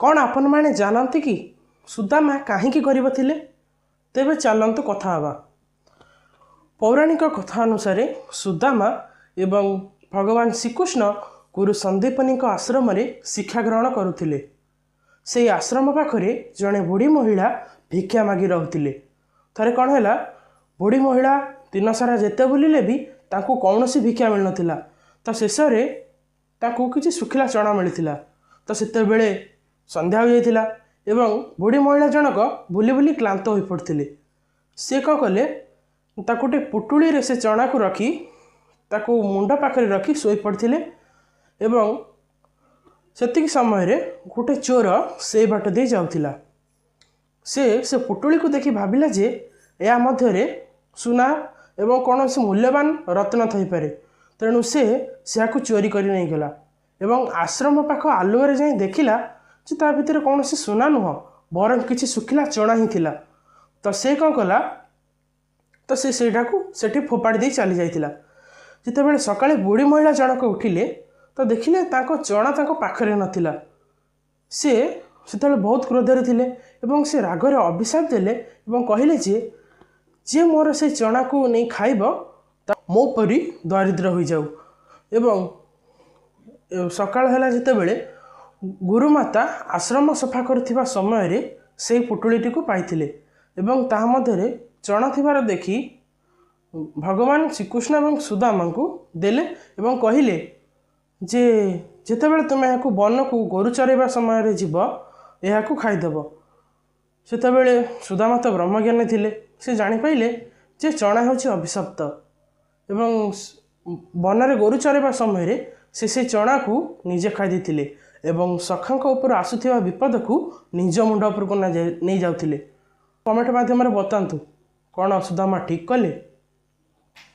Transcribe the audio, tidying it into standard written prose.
कौन आपण माने जानती कि सुदामा कहीं गरीब थिले? तेबे चलतु कथा हवा। पौराणिक कथा अनुसार सुदामा एवं भगवान श्रीकृष्ण गुरु संदीपनी आश्रम शिक्षा ग्रहण करुले। से आश्रम पाखरे जड़े बुढ़ी महिला भिक्षा मागी रोते। थे कौन है, बुढ़ी महिला दिन सारा जिते बुलिले भी तांको कौन सी भिक्षा मिल नाला। तो शेष में किसी सुखिला चना मिलता। तो सेतेबेले संध्या हो जाइथिला एवं बुढ़ी महिला जनक बुली बुली क्लांत हो पड़ते। सी कौन कले, गोटे पुटुली रे से चना को रखी ताकू मुंड पाखरे रखी शोई पड़ते। एवं सेतिक समय रे गोटे चोर से बाट दे जाउथिला। से पुटुली को देखि भाविला जे या मध्य सुना एवं कौन से मूल्यवान रत्न थई पारे। तेणु से चोरी कर नहीं गला एवं आश्रम पाख आलुअरे जाई देखिला जे ता भितर कौन से सुना नुह बर किसी सुखिला चना ही थिला। तो से कौन कला, तो सेठी फोपाड़ी दे चली जाइथिला। जितेबाला सकाळे बुढ़ी महिला जनक उठिले तो देखिले तांको चना तांको पाखरे नथिला। से सेतेबेले बहुत क्रोधरे थिले एवं से रागरे अभिशाप देले एवं कहिले जे मोर से चना को नहीं खाइब मो परी दरिद्र हो जाऊ। एवं सकाळ हैला जितेबाला गुरुमाता आश्रम सफा करथिबा समय रे से पुटुलीटी को पाइथिले एवं ता मध्यरे चना थिबार देखि भगवान श्रीकृष्ण एवं सुदामा को देले एवं कहिले जे जेतेबेले तुमे याकू वन को गोरु चरेबा समय रे जीव याकू खाइदेव। सेतेबेले सुदामा तो ब्रह्मज्ञानी थिले। से जानि पाइले जे चना होछि अभिशप्त एवं वन रे गोरु चरेबा समय रे से चना को निजे खाई देथिले एवं सखांक उपर आसुथिबा विपद को निज मुंड उपर को नहीं जाउथिले। कमेंट माध्यम रे बतांतु कौन सुदामा ठीक कले।